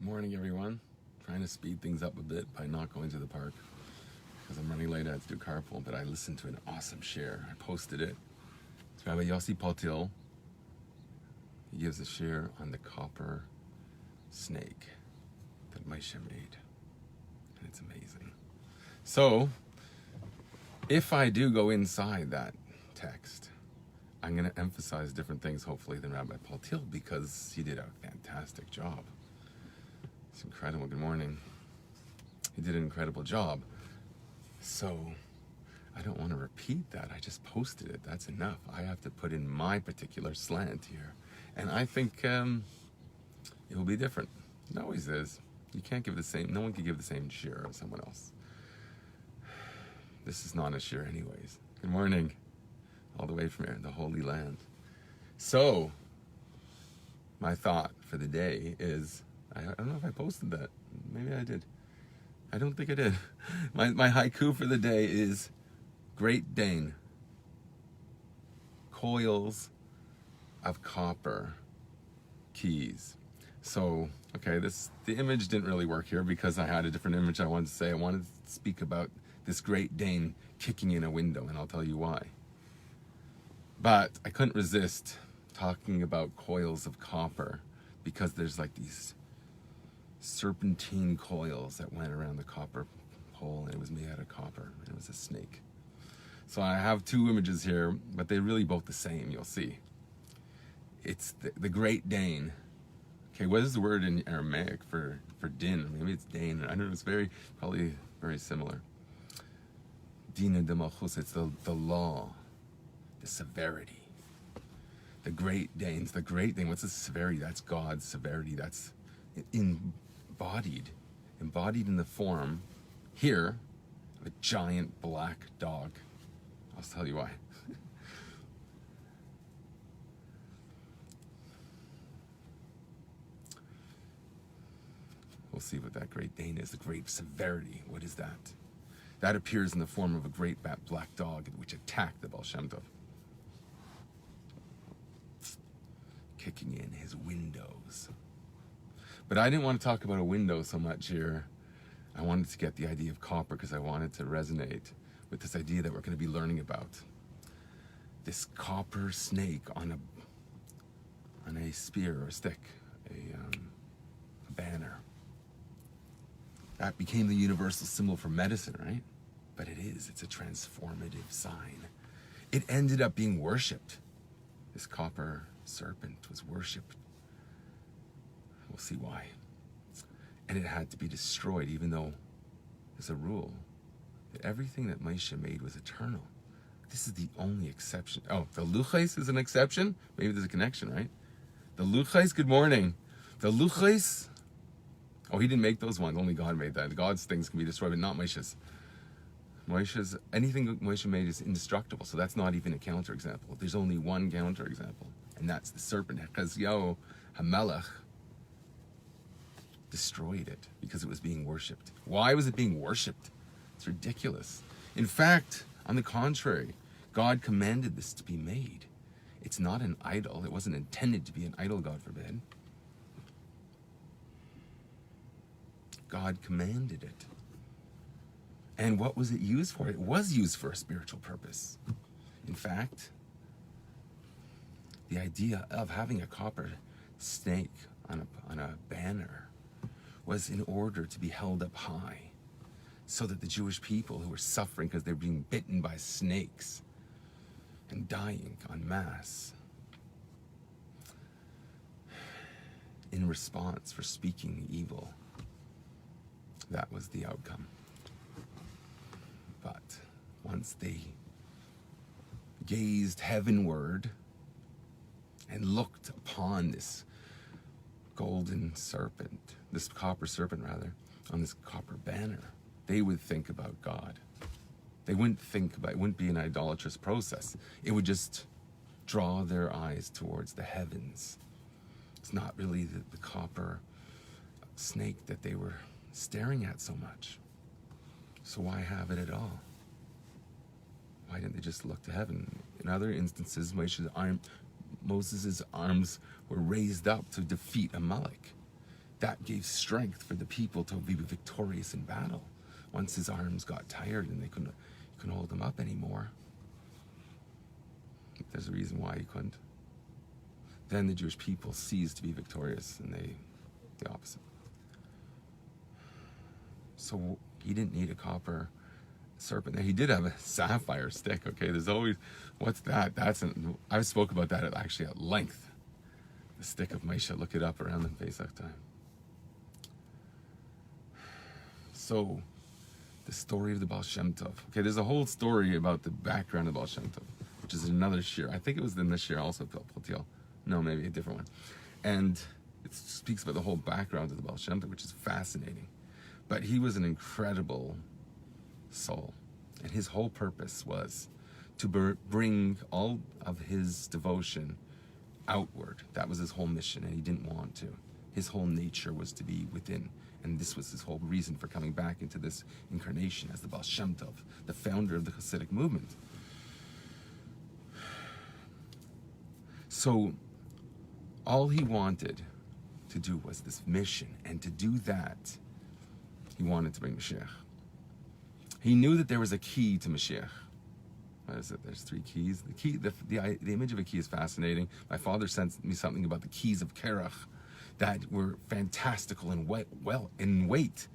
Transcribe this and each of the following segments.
Morning, everyone. Trying to speed things up a bit by not going to the park because I'm running late. I had to do carpool, but I listened to an awesome share. I posted it. It's Rabbi Yossi Paltil. He gives a share on the copper snake that Moshe made, and it's amazing. So, if I do go inside that text, I'm going to emphasize different things, hopefully, than Rabbi Paltil because he did a fantastic job. It's incredible. Good morning. He did an incredible job. So I don't want to repeat that. I just posted it. That's enough. I have to put in my particular slant here. And I think it will be different. It always is. You can't give the same, no one can give the same share as someone else. This is not a share anyways. Good morning. All the way from here, the Holy Land. So, my thought for the day is, I don't know if I posted that. Maybe I did. I don't think I did. My haiku for the day is Great Dane. Coils of copper keys. So, okay, the image didn't really work here because I had a different image I wanted to say. I wanted to speak about this Great Dane kicking in a window, and I'll tell you why. But I couldn't resist talking about coils of copper because there's like these serpentine coils that went around the copper pole, and it was made out of copper, and it was a snake. So I have two images here, but they're really both the same, you'll see. It's the Great Dane. Okay, what is the word in Aramaic for din? Maybe it's Dane. I don't know, it's probably very similar. Dina de Malchus, it's the law, the severity. The Great Danes, the Great Dane, what's the severity? That's God's severity. That's embodied in the form here of a giant black dog. I'll tell you why. We'll see what that Great Dane is. The great severity. What is that? That appears in the form of a great black dog which attacked the Baal Shem Tov, kicking in his windows. But I didn't want to talk about a window so much here. I wanted to get the idea of copper because I wanted to resonate with this idea that we're going to be learning about. This copper snake on a spear or a stick, a banner. That became the universal symbol for medicine, right? But it's a transformative sign. It ended up being worshipped. This copper serpent was worshipped. We'll see why. And it had to be destroyed, even though there's a rule that everything that Moshe made was eternal. This is the only exception. Oh, the luchais is an exception? Maybe there's a connection, right? The luchais, good morning. The luchais, oh, he didn't make those ones. Only God made that. God's things can be destroyed, but not Moshe's. Anything Moshe made is indestructible, so that's not even a counterexample. There's only one counterexample, and that's the serpent. Chazio Hamelech destroyed it because it was being worshipped. Why was it being worshipped? It's ridiculous. In fact, on the contrary, God commanded this to be made. It's not an idol. It wasn't intended to be an idol, God forbid. God commanded it. And what was it used for? It was used for a spiritual purpose. In fact, the idea of having a copper snake on a banner was in order to be held up high so that the Jewish people who were suffering because they were being bitten by snakes and dying en masse in response for speaking evil, that was the outcome. But once they gazed heavenward and looked upon this golden serpent, this copper serpent rather, on this copper banner, they would think about God. It wouldn't be an idolatrous process. It would just draw their eyes towards the heavens. It's not really the copper snake that they were staring at so much. So why have it at all? Why didn't they just look to heaven? In other instances, Moses' arms were raised up to defeat Amalek. that gave strength for the people to be victorious in battle. Once his arms got tired and they couldn't hold him up anymore. There's a reason why he couldn't. Then the Jewish people ceased to be victorious, and the opposite. So he didn't need a copper serpent. Now, he did have a sapphire stick. Okay, there's always, what's that? I spoke about that actually at length. The stick of Moshe. Look it up around the Pesach time. So, the story of the Baal Shem Tov. Okay, there's a whole story about the background of Baal Shem Tov, which is another shir. I think it was in this shir also, Potiel. No, maybe a different one. And it speaks about the whole background of the Baal Shem Tov, which is fascinating. But he was an incredible soul. And his whole purpose was to bring all of his devotion outward. That was his whole mission, and he didn't want to. His whole nature was to be within. And this was his whole reason for coming back into this incarnation as the Baal Shem Tov, the founder of the Hasidic movement. So all he wanted to do was this mission, and to do that, he wanted to bring Mashiach. He knew that there was a key to Mashiach. What is it? There's 3 keys. The key, the image of a key is fascinating. My father sent me something about the keys of Kerach that were fantastical in weight,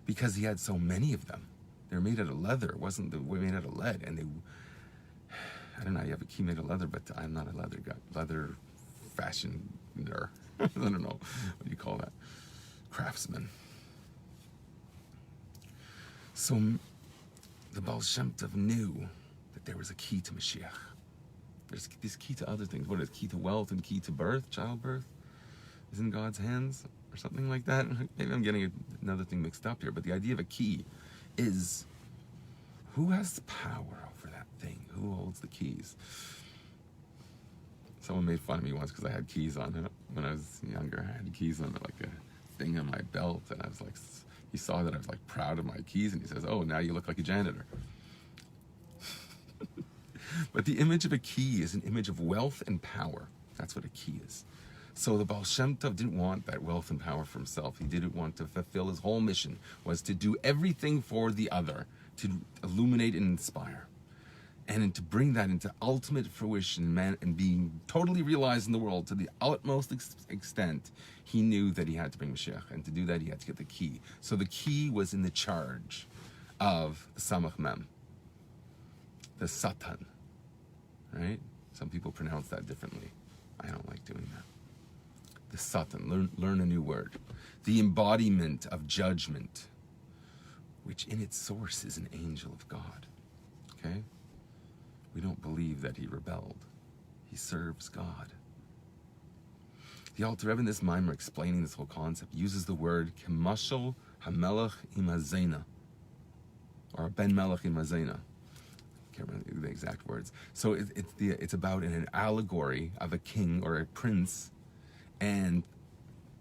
because he had so many of them. They're made out of leather. It wasn't made out of lead. And I don't know, you have a key made of leather, but I'm not a leather guy. Leather fashioner. I don't know. What do you call that? Craftsman. So the Baal Shem Tov knew that there was a key to Mashiach. There's this key to other things. What is key to wealth and key to birth, childbirth? Is in God's hands or something like that. Maybe I'm getting another thing mixed up here, but the idea of a key is who has the power over that thing? Who holds the keys? Someone made fun of me once because I had keys on it. When I was younger, I had keys on it, like a thing on my belt, and I was like, he saw that I was like proud of my keys, and he says, "Oh, now you look like a janitor." But the image of a key is an image of wealth and power. That's what a key is. So the Baal Shem Tov didn't want that wealth and power for himself. He didn't want to fulfill his whole mission, was to do everything for the other, to illuminate and inspire, and to bring that into ultimate fruition, and being totally realized in the world to the utmost extent. He knew that he had to bring Mashiach, and to do that he had to get the key. So the key was in the charge of the Samach Mem, the Satan, right? Some people pronounce that differently. I don't like doing that. The Satan, learn a new word. The embodiment of judgment, which in its source is an angel of God. Okay? We don't believe that he rebelled. He serves God. The Alter Rebbe in this mimer explaining this whole concept uses the word Kemashal HaMelech Imazena, or Ben Melech Imazena. I can't remember the exact words. So it's about an allegory of a king or a prince and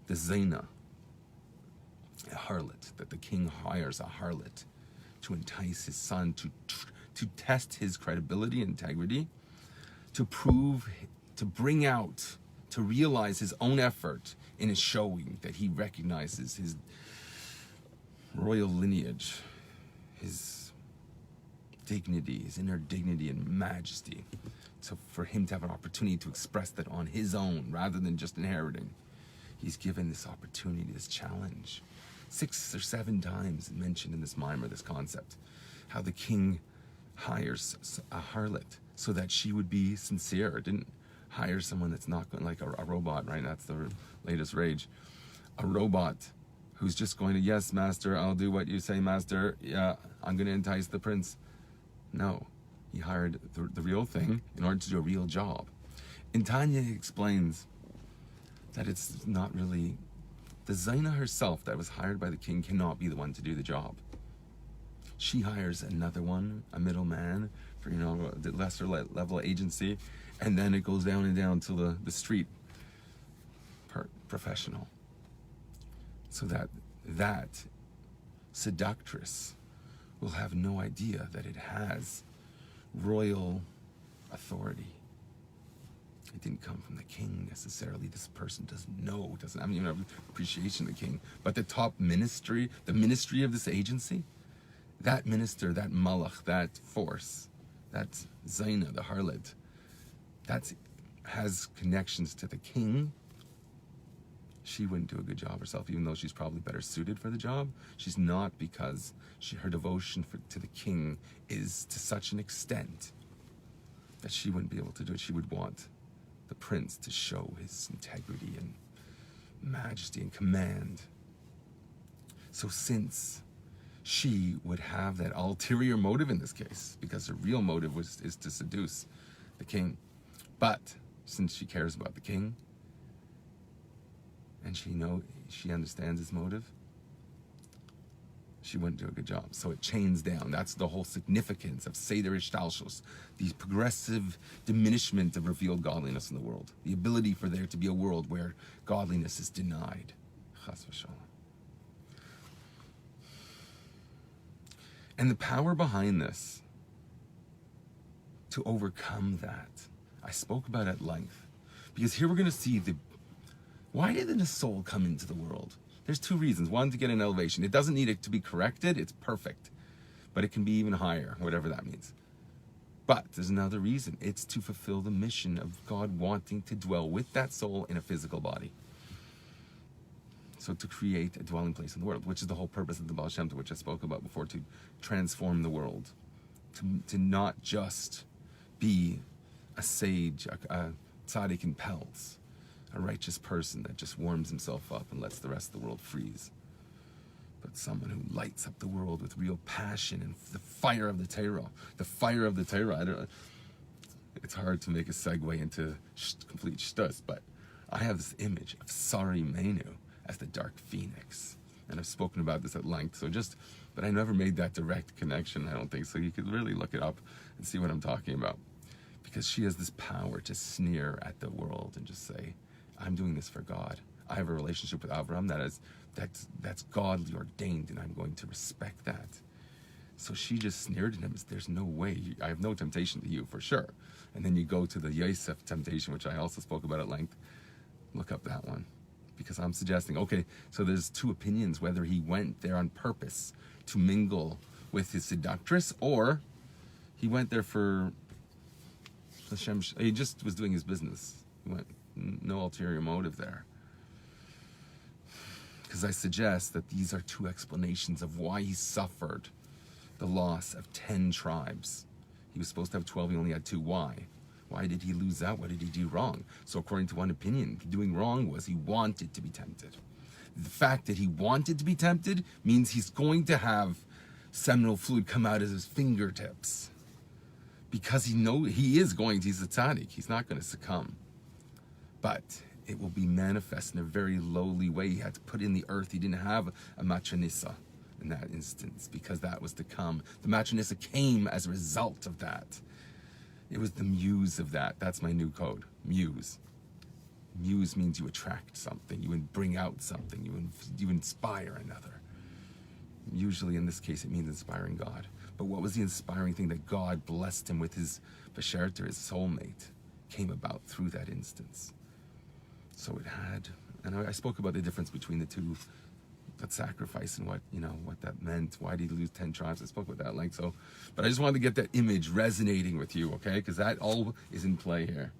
the Zena, a harlot, that the king hires a harlot to entice his son to test his credibility and integrity, to bring out, to realize his own effort in his showing that he recognizes his royal lineage, his dignity, his inner dignity and majesty. So for him to have an opportunity to express that on his own rather than just inheriting, he's given this opportunity, this challenge. 6 or 7 times mentioned in this mimer, this concept, how the king hires a harlot so that she would be sincere. Didn't hire someone that's not going, like a robot, right? That's the latest rage. A robot who's just going to, yes, master, I'll do what you say, master. Yeah, I'm going to entice the prince. No, he hired the real thing in order to do a real job. And Tanya explains that it's not really, the Zaina herself that was hired by the king cannot be the one to do the job. She hires another one, a middleman, for, the lesser level agency, and then it goes down and down to the street professional. So that seductress will have no idea that it has royal authority. It didn't come from the king necessarily. This person doesn't have any appreciation of the king. But the top ministry, the ministry of this agency, that minister, that malach, that force, that Zaina, the harlot, that has connections to the king. She wouldn't do a good job herself, even though she's probably better suited for the job. She's not, because her devotion to the king is to such an extent that she wouldn't be able to do it. She would want the prince to show his integrity and majesty and command. So since she would have that ulterior motive in this case, because her real motive is to seduce the king, but since she cares about the king and she understands his motive, she wouldn't do a good job. So it chains down. That's the whole significance of Seder Ishtalshus, the progressive diminishment of revealed godliness in the world, the ability for there to be a world where godliness is denied. Chas v'shalom. And the power behind this, to overcome that, I spoke about at length. Because here we're going to see why did the soul come into the world? There's two reasons. One, to get an elevation. It doesn't need it to be corrected. It's perfect. But it can be even higher, whatever that means. But there's another reason. It's to fulfill the mission of God wanting to dwell with that soul in a physical body. So to create a dwelling place in the world, which is the whole purpose of the Baal Shem Tov, which I spoke about before, to transform the world. To not just be a sage, a tzaddik in pelts, a righteous person that just warms himself up and lets the rest of the world freeze, but someone who lights up the world with real passion and the fire of the Torah. The fire of the Torah. It's hard to make a segue into complete shtus, but I have this image of Sara Imenu as the dark phoenix, and I've spoken about this at length. But I never made that direct connection, I don't think. So you could really look it up and see what I'm talking about, because she has this power to sneer at the world and just say, I'm doing this for God. I have a relationship with Abraham that's godly ordained, and I'm going to respect that. So she just sneered at him. There's no way. I have no temptation to you, for sure. And then you go to the Yosef temptation, which I also spoke about at length. Look up that one. Because I'm suggesting, okay, so there's two opinions, whether he went there on purpose to mingle with his seductress, or he went there for Hashem. He just was doing his business. He went, no ulterior motive there. Because I suggest that these are two explanations of why he suffered the loss of 10 tribes. He was supposed to have 12, he only had 2. Why? Why did he lose out? What did he do wrong? So according to one opinion, doing wrong was he wanted to be tempted. The fact that he wanted to be tempted means he's going to have seminal fluid come out of his fingertips. Because he's a tzaddik. He's not going to succumb. But it will be manifest in a very lowly way. He had to put in the earth. He didn't have a matronissa in that instance, because that was to come. The matronissa came as a result of that. It was the muse of that. That's my new code. Muse. Muse means you attract something. You bring out something. You inspire another. Usually in this case it means inspiring God. But what was the inspiring thing that God blessed him with? His Basherter, his soulmate, came about through that instance. So it had, and I spoke about the difference between the two, that sacrifice and what that meant. Why did he lose 10 tribes? I spoke about that at length. So, but I just wanted to get that image resonating with you, okay? Because that all is in play here.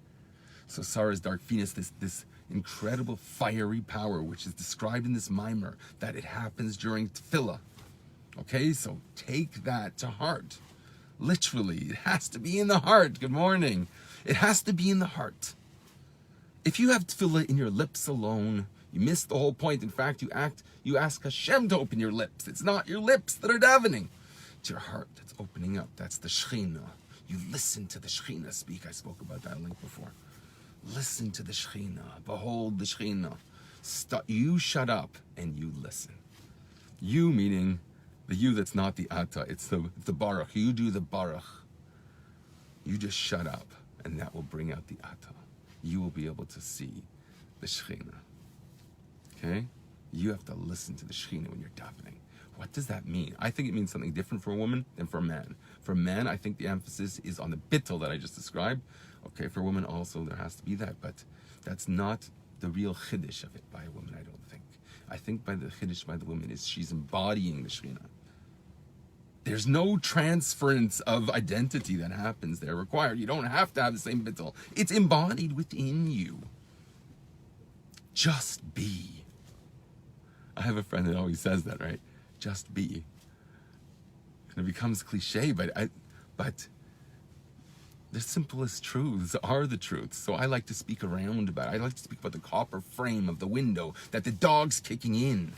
So Sarah's dark phoenix, this incredible fiery power, which is described in this mimer, that it happens during tefillah. Okay, so take that to heart. Literally, it has to be in the heart. Good morning. It has to be in the heart. If you have tefillah in your lips alone, you miss the whole point. In fact, you ask Hashem to open your lips. It's not your lips that are davening. It's your heart that's opening up. That's the Shekhinah. You listen to the Shekhinah speak. I spoke about that link before. Listen to the Shekhinah. Behold the Shekhinah. You shut up and you listen. You meaning the you that's not the Ata. It's the Baruch. You do the Baruch. You just shut up, and that will bring out the Ata. You will be able to see the Shekhinah. Okay? You have to listen to the Shekhinah when you're davening. What does that mean? I think it means something different for a woman than for a man. For a man, I think the emphasis is on the bittul that I just described. Okay, for women also there has to be that, but that's not the real chiddush of it by a woman, I don't think. I think by the chiddush by the woman is she's embodying the Shekhinah. There's no transference of identity that happens there required. You don't have to have the same bittul. It's embodied within you. Just be. I have a friend that always says that, right? Just be. And it becomes cliche, but the simplest truths are the truths. So I like to speak around about it. I like to speak about the copper frame of the window that the dog's kicking in.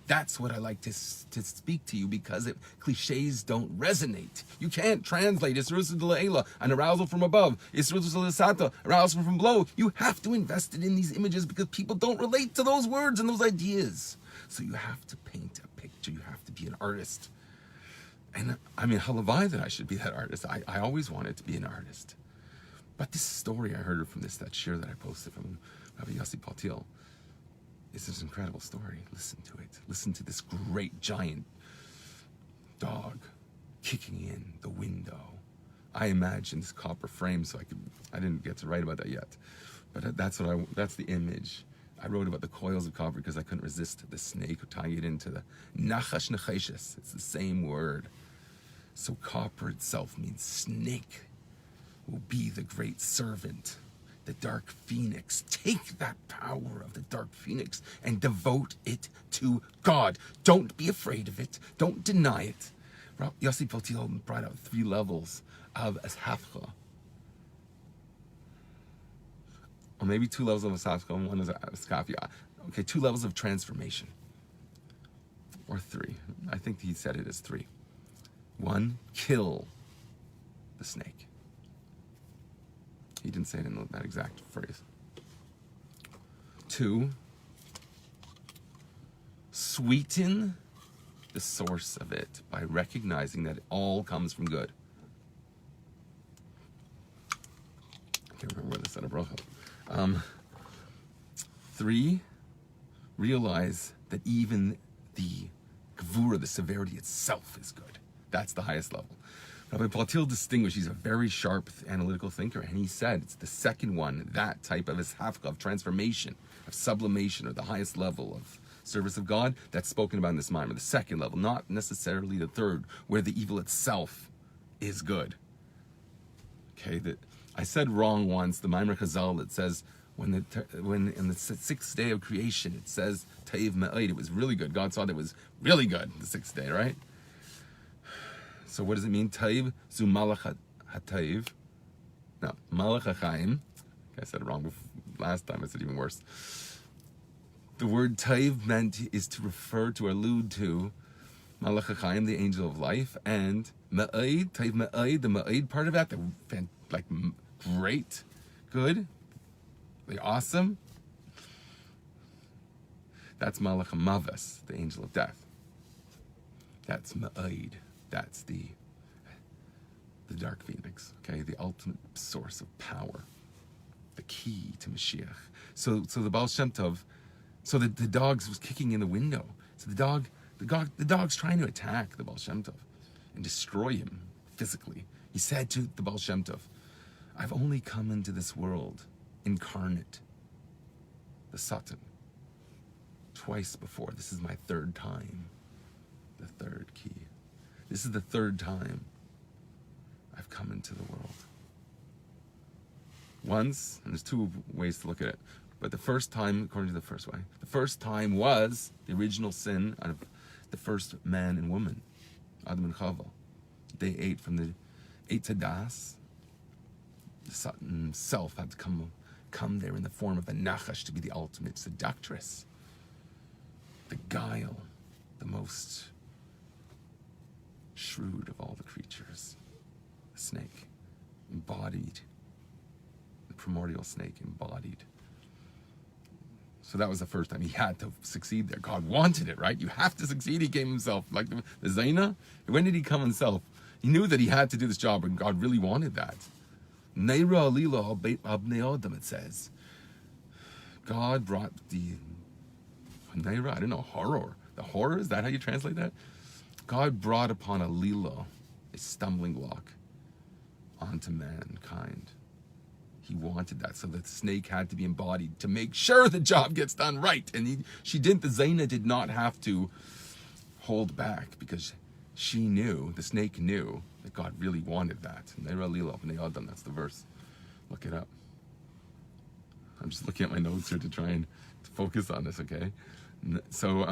That's what I like to speak to you, because cliches don't resonate. You can't translate Isrus D'Leila, an arousal from above, Isrus D'Sata, arousal from below. You have to invest it in these images because people don't relate to those words and those ideas. So you have to paint a picture. You have to be an artist. And I mean, halavai that I should be that artist. I always wanted to be an artist. But this story I heard from that shir that I posted from Rabbi Yossi Paltil, it's this incredible story. Listen to it. Listen to this great giant dog kicking in the window. I imagined this copper frame, so I didn't get to write about that yet. But that's the image. I wrote about the coils of copper because I couldn't resist the snake tying it into the nachash necheshes. It's the same word. So copper itself means snake will be the great servant. The dark phoenix. Take that power of the dark phoenix and devote it to God. Don't be afraid of it. Don't deny it. Yossi Paltil brought out 3 levels of ashafcha. Or maybe 2 levels of ashafcha and 1 is askafia. Okay, 2 levels of transformation. Or 3. I think he said it as 3. 1, kill the snake. He didn't say it in that exact phrase. 2, sweeten the source of it by recognizing that it all comes from good. I can't remember what I said of bracha. 3, realize that even the gevura, the severity itself, is good. That's the highest level. Rabbi Paltil distinguished, he's a very sharp analytical thinker, and he said it's the second one, that type of ishafka, of transformation, of sublimation, or the highest level of service of God, that's spoken about in this mimer, the second level, not necessarily the third, where the evil itself is good. Okay, I said wrong once, the mimer Chazal that says, when in the 6th day of creation, it says, Taiv Me'aid, it was really good. God saw that it was really good, the 6th day, right? So what does it mean? Taiv zu malach hataiv. No, malach hachaim. I said it wrong last time. I said even worse. The word taiv is to refer to or allude to malach hachaim, the angel of life, and ma'id, taiv ma'id, the ma'id part of that, like great, good, the awesome. That's malach hamavas, the angel of death. That's ma'id. That's the dark phoenix, okay? The ultimate source of power, the key to Mashiach. So the Baal Shem Tov, so the dogs was kicking in the window. So the dog's trying to attack the Baal Shem Tov and destroy him physically. He said to the Baal Shem Tov, I've only come into this world incarnate, the Satan, twice before. This is my 3rd time, the 3rd key. This is the 3rd time I've come into the world. Once, and there's 2 ways to look at it, but the first time, according to the first way, the first time was the original sin of the first man and woman, Adam and Chava. They ate from the Eitz Das. The Satan himself had to come there in the form of a Nachash to be the ultimate seductress. The guile, the most shrewd of all the creatures, the snake, embodied, the primordial snake embodied. So that was the first time he had to succeed there. God wanted it, right? You have to succeed. He came himself, like the Zaina. When did he come himself? He knew that he had to do this job, and God really wanted that. Neira alila abnei adam, it says. God brought the Neira, I don't know, horror. The horror, is that how you translate that? God brought upon a lila, a stumbling block, onto mankind. He wanted that, so the snake had to be embodied to make sure the job gets done right. And she didn't. The Zayna did not have to hold back because she knew, the snake knew, that God really wanted that. And that's the verse. Look it up. I'm just looking at my notes here to try and focus on this, okay? So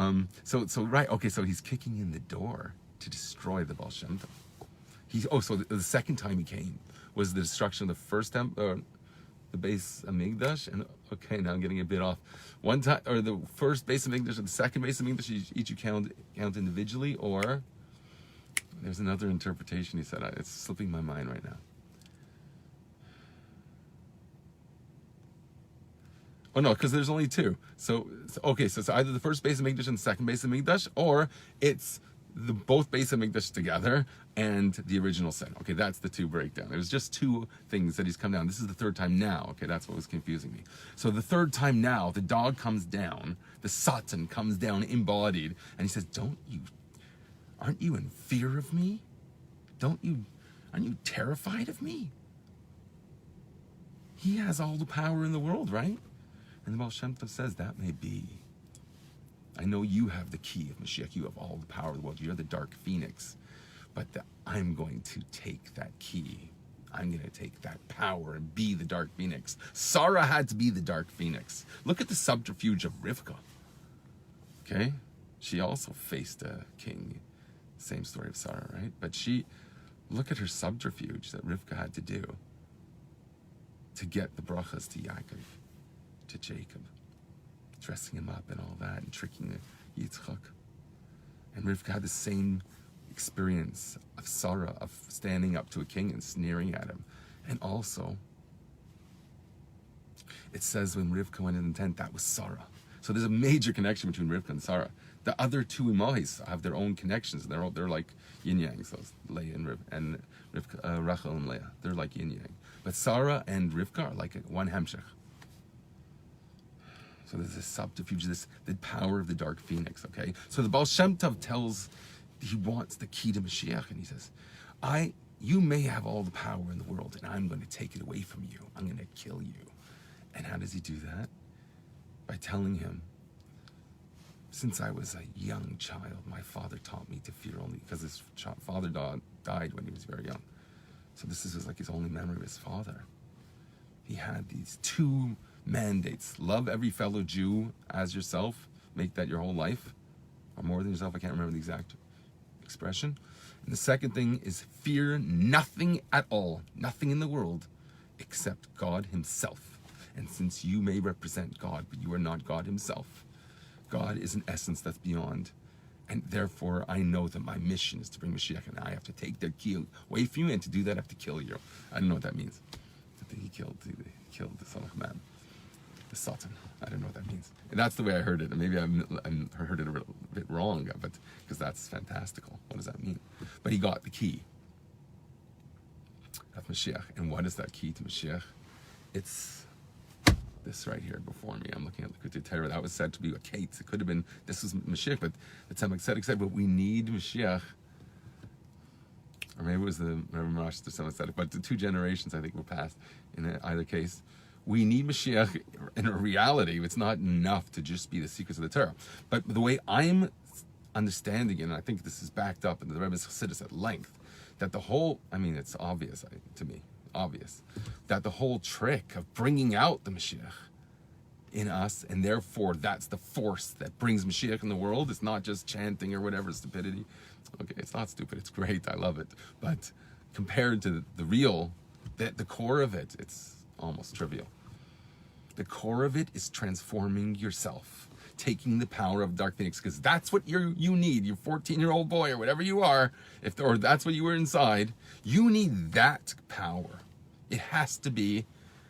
right, okay, so he's kicking in the door to destroy the Baal Shem Tov. So the second time he came was the destruction of the first temple, the base Hamikdash, and okay, now I'm getting a bit off. One time, or the first base Hamikdash, or the second base Hamikdash, each you count individually, or there's another interpretation. He said, it's slipping my mind right now. Oh no, because there's only two. So it's either the first base Hamikdash and the second base Hamikdash, or it's both base Hamikdash together and the original sin. Okay, that's the two breakdown. It was just two things that he's come down. This is the third time now. Okay, that's what was confusing me. So the third time now, the dog comes down, the Satan comes down embodied, and he says, aren't you in fear of me? Aren't you terrified of me? He has all the power in the world, right? And the Baal Shem Tov says, that may be. I know you have the key of Mashiach. You have all the power of the world. You're the dark phoenix. But I'm going to take that key. I'm going to take that power and be the dark phoenix. Sara had to be the dark phoenix. Look at the subterfuge of Rivka. Okay? She also faced a king. Same story of Sara, right? But look at her subterfuge that Rivka had to do to get the brachas to Yaakov, to Jacob, dressing him up and all that, and tricking Yitzchak. And Rivka had the same experience of Sara, of standing up to a king and sneering at him. And also, it says when Rivka went in the tent, that was Sara. So there's a major connection between Rivka and Sara. The other two Imahis have their own connections. They're like yin yang. So Leah and Rivka, Rachel and Leah. They're like yin yang. But Sara and Rivka are like one hemshech. So there's this subterfuge, the power of the dark phoenix, okay? So the Baal Shem Tov he wants the key to Mashiach, and he says, you may have all the power in the world, and I'm going to take it away from you. I'm going to kill you. And how does he do that? By telling him, since I was a young child, my father taught me to fear only, because his father died when he was very young. So this is like his only memory of his father. He had these two mandates. Love every fellow Jew as yourself. Make that your whole life. Or more than yourself. I can't remember the exact expression. And the second thing is fear nothing at all. Nothing in the world except God himself. And since you may represent God, but you are not God himself. God is an essence that's beyond. And therefore, I know that my mission is to bring Mashiach. And I have to take that key away from you. And to do that, I have to kill you. I don't know what that means. I think he killed the son of man. The Satan. I don't know what that means. And that's the way I heard it. And maybe I heard it a bit wrong, but because that's fantastical. What does that mean? But he got the key of Mashiach. And what is that key to Mashiach? It's this right here before me. I'm looking at the Likutei Torah. That was said to be a Kate. It could have been, this was Mashiach, but the Tzemach Tzedek said, but we need Mashiach. Or maybe it was the Rabbi Marash, the Tzemach Tzedek, but the two generations I think were passed in either case. We need Mashiach in a reality. It's not enough to just be the secrets of the Torah. But the way I'm understanding it, and I think this is backed up in the Rebbe's Chassidus at length, that the whole, it's obvious to me, that the whole trick of bringing out the Mashiach in us, and therefore that's the force that brings Mashiach in the world. It's not just chanting or whatever stupidity. Okay, it's not stupid. It's great. I love it. But compared to the real, the core of it, it's almost trivial. The core of it is transforming yourself, taking the power of dark phoenix, because that's what you need. Your 14-year-old boy or whatever you are, or that's what you were inside. You need that power. It has to be,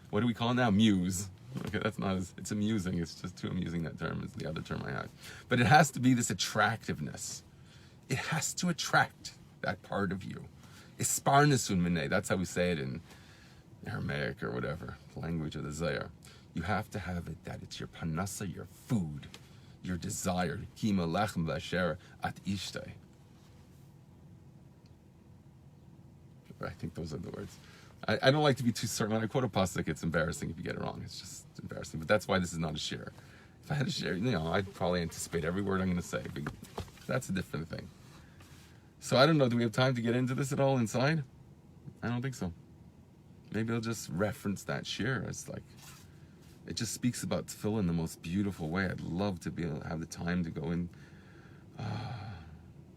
what do we call it now? Muse. Okay, that's not as, it's amusing. It's just too amusing, that term is the other term I had. But it has to be this attractiveness. It has to attract that part of you. Isparnasun minei. That's how we say it in Aramaic or whatever, language of the Zayar. You have to have it that it's your panasa, your food, your desire. Kima lechem v'asher at ishtay. I think those are the words. I don't like to be too certain. When I quote a pasuk, it's embarrassing if you get it wrong. It's just embarrassing. But that's why this is not a share. If I had a share, I'd probably anticipate every word I'm going to say. But that's a different thing. So I don't know. Do we have time to get into this at all inside? I don't think so. Maybe I'll just reference that share as like, it just speaks about tefillah in the most beautiful way. I'd love to be able to have the time to go in.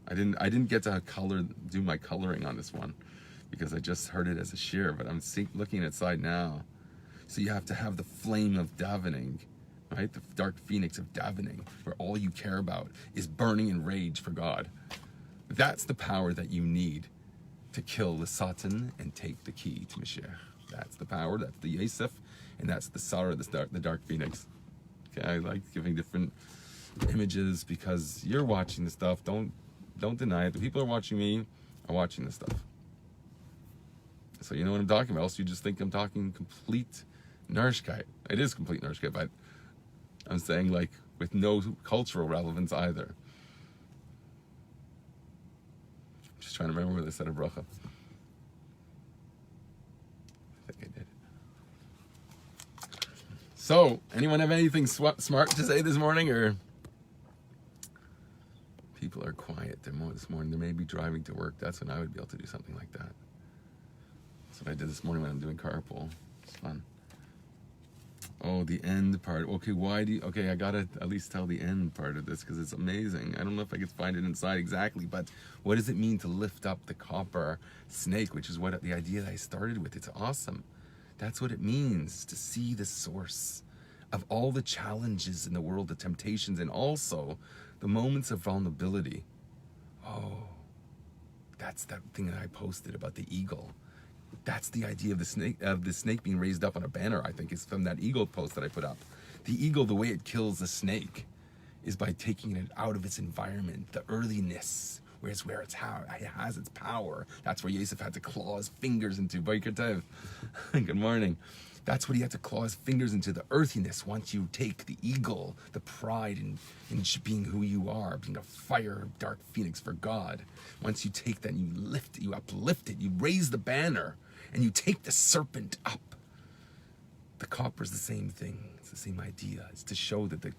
I didn't get to do my coloring on this one because I just heard it as a share, but I'm looking inside now. So you have to have the flame of davening, right? The dark phoenix of davening, where all you care about is burning in rage for God. That's the power that you need to kill the Satan and take the key to Mashiach. That's the power, that's the Yosef, and that's the Sara, the dark phoenix. Okay, I like giving different images because you're watching the stuff. Don't deny it. The people who are watching me are watching this stuff. So you know what I'm talking about. Else you just think I'm talking complete Narshkeit. It is complete Narshkeit, but I'm saying like with no cultural relevance either. I'm just trying to remember where they said a bracha. I think I did. So, anyone have anything smart to say this morning, or people are quiet this morning? They may be driving to work. That's when I would be able to do something like that. That's what I did this morning when I'm doing carpool. It's fun. Oh, the end part. Okay, I gotta at least tell the end part of this because it's amazing. I don't know if I could find it inside exactly, but what does it mean to lift up the copper snake, which is what the idea that I started with. It's awesome. That's what it means, to see the source of all the challenges in the world, the temptations, and also the moments of vulnerability. Oh, that's that thing that I posted about the eagle. That's the idea of the snake being raised up on a banner, I think, is from that eagle post that I put up. The eagle, the way it kills the snake is by taking it out of its environment, the earthiness, where it has its power. That's where Yosef had to claw his fingers into. Boker Tov. Good morning. That's what he had to claw his fingers into, the earthiness. Once you take the eagle, the pride in being who you are, being a fire, dark phoenix for God. Once you take that and you lift it, you uplift it, you raise the banner, and you take the serpent up. The copper is the same thing. It's the same idea. It's to show that it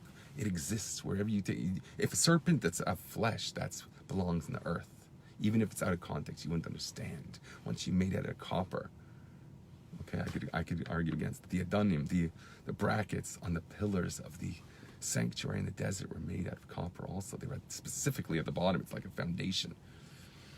exists wherever you take. If a serpent that's of flesh, that belongs in the earth. Even if it's out of context, you wouldn't understand. Once you made it out of copper, okay, I could argue against the Adonim, the brackets on the pillars of the sanctuary in the desert were made out of copper also. They were specifically at the bottom. It's like a foundation.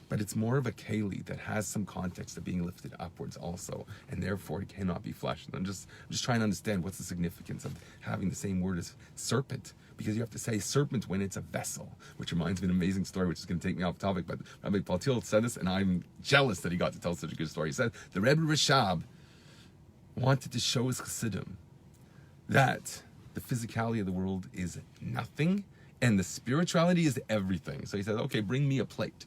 But it's more of a keli that has some context of being lifted upwards also, and therefore it cannot be flesh. And I'm just trying to understand what's the significance of having the same word as serpent, because you have to say serpent when it's a vessel, which reminds me of an amazing story, which is going to take me off topic, but Rabbi Paltil said this, and I'm jealous that he got to tell such a good story. He said, the Rebbe Rashab wanted to show his Chassidim that the physicality of the world is nothing, and the spirituality is everything. So he said, okay, bring me a plate.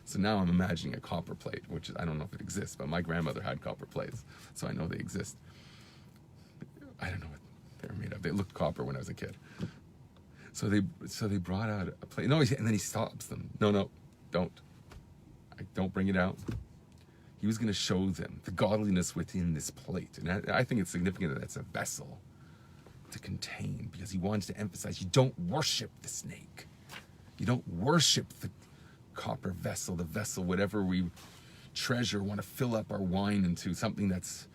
So now I'm imagining a copper plate, which I don't know if it exists, but my grandmother had copper plates, so I know they exist. I don't know what they're made of. They looked copper when I was a kid. So they brought out a plate. No, and then he stops them. No, don't bring it out. He was going to show them the godliness within this plate, and I think it's significant that it's a vessel to contain, because he wanted to emphasize you don't worship the snake, you don't worship the copper vessel, the vessel, whatever we treasure, want to fill up our wine into, something that's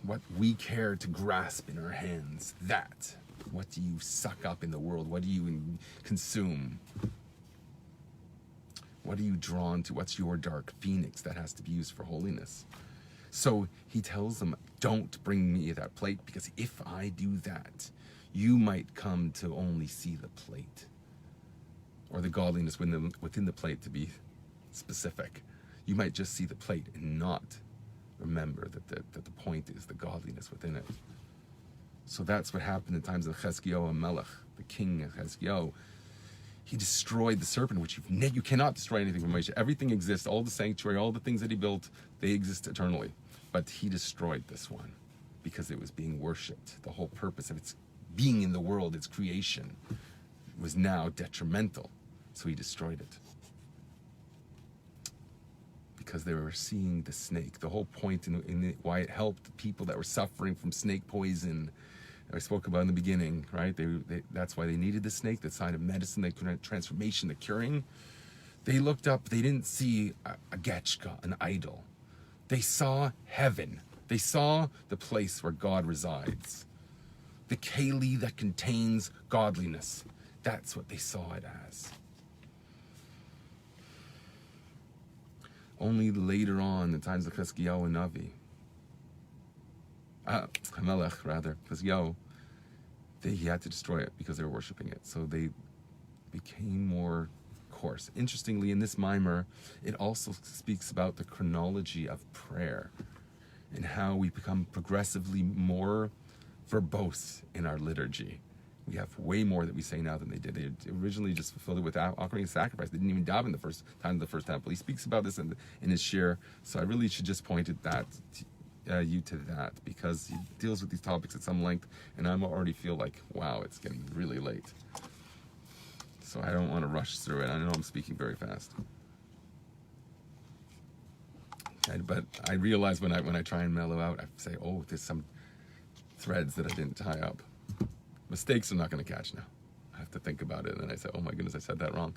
what we care to grasp in our hands. That, what do you suck up in the world? What do you consume? What are you drawn to? What's your dark phoenix that has to be used for holiness? So he tells them, don't bring me that plate, because if I do that, you might come to only see the plate, or the godliness within the plate, to be specific. You might just see the plate and not remember that the point is the godliness within it. So that's what happened in times of Chezkiyahu Melech, the king of Chezkiyahu. He destroyed the serpent, which you cannot destroy anything from Moshe. Everything exists, all the sanctuary, all the things that he built, they exist eternally. But he destroyed this one because it was being worshipped. The whole purpose of its being in the world, its creation, was now detrimental. So he destroyed it. because they were seeing the snake. The whole point in it, why it helped people that were suffering from snake poison, I spoke about in the beginning, right? That's why they needed the snake, the sign of medicine, the transformation, the curing. They looked up, they didn't see a getchka, an idol. They saw heaven. They saw the place where God resides. The keli that contains godliness. That's what they saw it as. Only later on, in times of Chizkiyahu and Navi, Hamelech rather, Chizkiyahu, he had to destroy it because they were worshiping it. So they became more coarse. Interestingly, in this mimer, it also speaks about the chronology of prayer and how we become progressively more verbose in our liturgy. We have way more that we say now than they did. They originally just fulfilled it with offering a sacrifice. They didn't even daven the first time in the first temple. He speaks about this in his shir, so I really should just point you to that, because he deals with these topics at some length, and I already feel like, wow, it's getting really late. So I don't want to rush through it. I know I'm speaking very fast. But I realize when I try and mellow out, I say, oh, there's some threads that I didn't tie up. Mistakes I'm not going to catch now. I have to think about it, and then I say, oh my goodness, I said that wrong.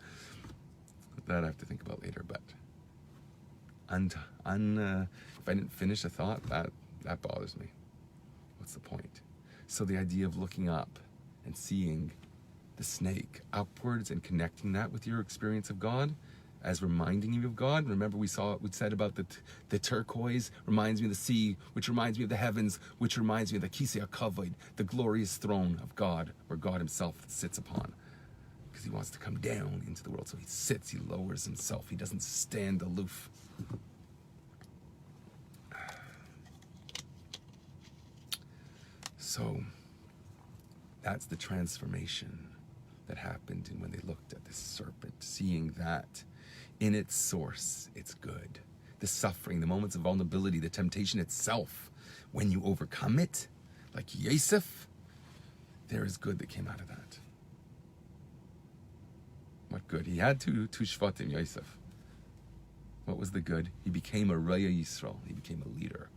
That I have to think about later. But if I didn't finish a thought, that bothers me. What's the point? So the idea of looking up and seeing the snake upwards and connecting that with your experience of God as reminding you of God. Remember we said about the turquoise reminds me of the sea, which reminds me of the heavens, which reminds me of the Kisei HaKavod, the glorious throne of God, where God himself sits upon. Because he wants to come down into the world. So he sits, he lowers himself. He doesn't stand aloof. So that's the transformation that happened when they looked at this serpent, seeing that in its source, it's good. The suffering, the moments of vulnerability, the temptation itself, when you overcome it, like Yosef, there is good that came out of that. What good? He had two shvatim, Yosef. What was the good? He became a Raya Yisrael. He became a leader.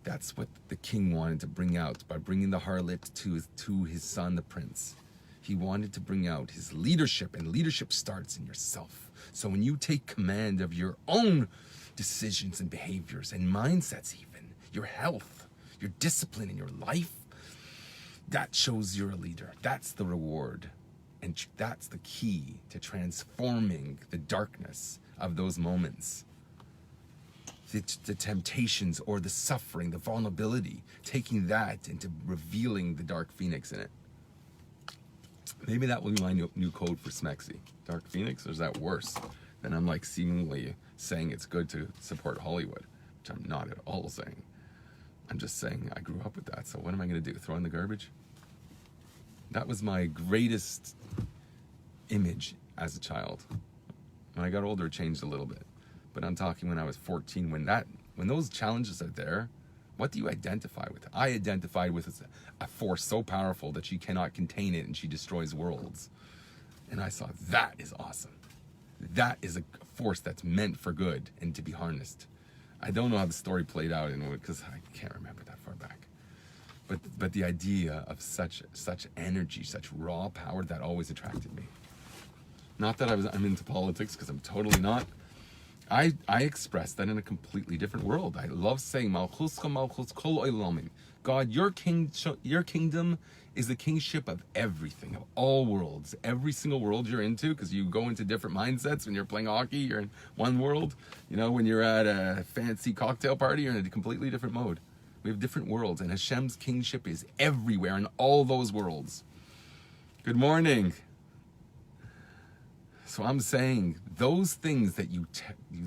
That's what the king wanted to bring out by bringing the harlot to his son, the prince. He wanted to bring out his leadership, and leadership starts in yourself. So when you take command of your own decisions and behaviors and mindsets, even your health, your discipline in your life, that shows you're a leader. That's the reward. And that's the key to transforming the darkness of those moments. The temptations or the suffering, the vulnerability, taking that into revealing the dark phoenix in it. Maybe that will be my new code for Smexy. Dark Phoenix, or is that worse? Then I'm like seemingly saying it's good to support Hollywood, which I'm not at all saying. I'm just saying I grew up with that, so what am I going to do? Throw in the garbage? That was my greatest image as a child. When I got older, it changed a little bit. But I'm talking when I was 14, when those challenges are there, what do you identify with? I identified with a force so powerful that she cannot contain it and she destroys worlds. And I saw that is awesome. That is a force that's meant for good and to be harnessed. I don't know how the story played out because I can't remember that far back. But the idea of such energy, such raw power, that always attracted me. Not that I'm into politics, because I'm totally not. I express that in a completely different world. I love saying, Malchuscha Malchus Kol Olamim. God, your kingdom is the kingship of everything, of all worlds. Every single world you're into, because you go into different mindsets. When you're playing hockey, you're in one world. You know, when you're at a fancy cocktail party, you're in a completely different mode. We have different worlds, and Hashem's kingship is everywhere in all those worlds. Good morning. So I'm saying those things that you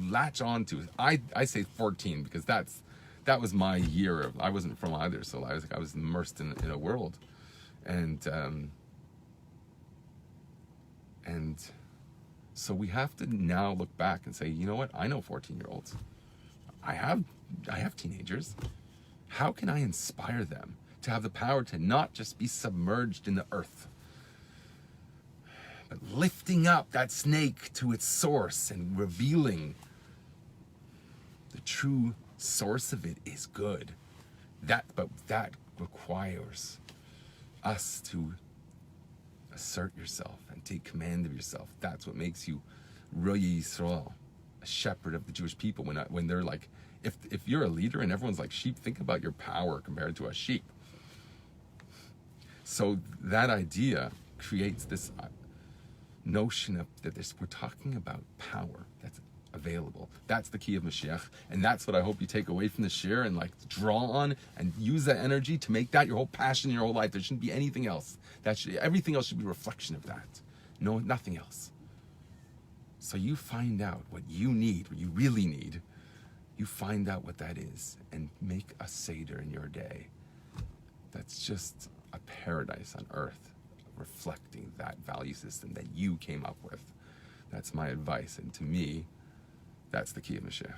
latch onto. I say 14 because that was my year. I wasn't from either, so I was immersed in a world, and so we have to now look back and say, you know what? I know 14-year-olds. I have teenagers. How can I inspire them to have the power to not just be submerged in the earth, but lifting up that snake to its source and revealing the true source of it is good. But that requires us to assert yourself and take command of yourself. That's what makes you Roye Yisrael, a shepherd of the Jewish people. When they're like, if you're a leader and everyone's like sheep, think about your power compared to a sheep. So that idea creates this notion of that we're talking about power that's available. That's the key of Mashiach, and that's what I hope you take away from the shir and like draw on and use that energy to make that your whole passion in your whole life. There shouldn't be anything else. Everything else should be a reflection of that. No, nothing else. So you find out what you need, what you really need. You find out what that is and make a Seder in your day. That's just a paradise on earth, reflecting that value system that you came up with. That's my advice, and to me, that's the key of Mashiach.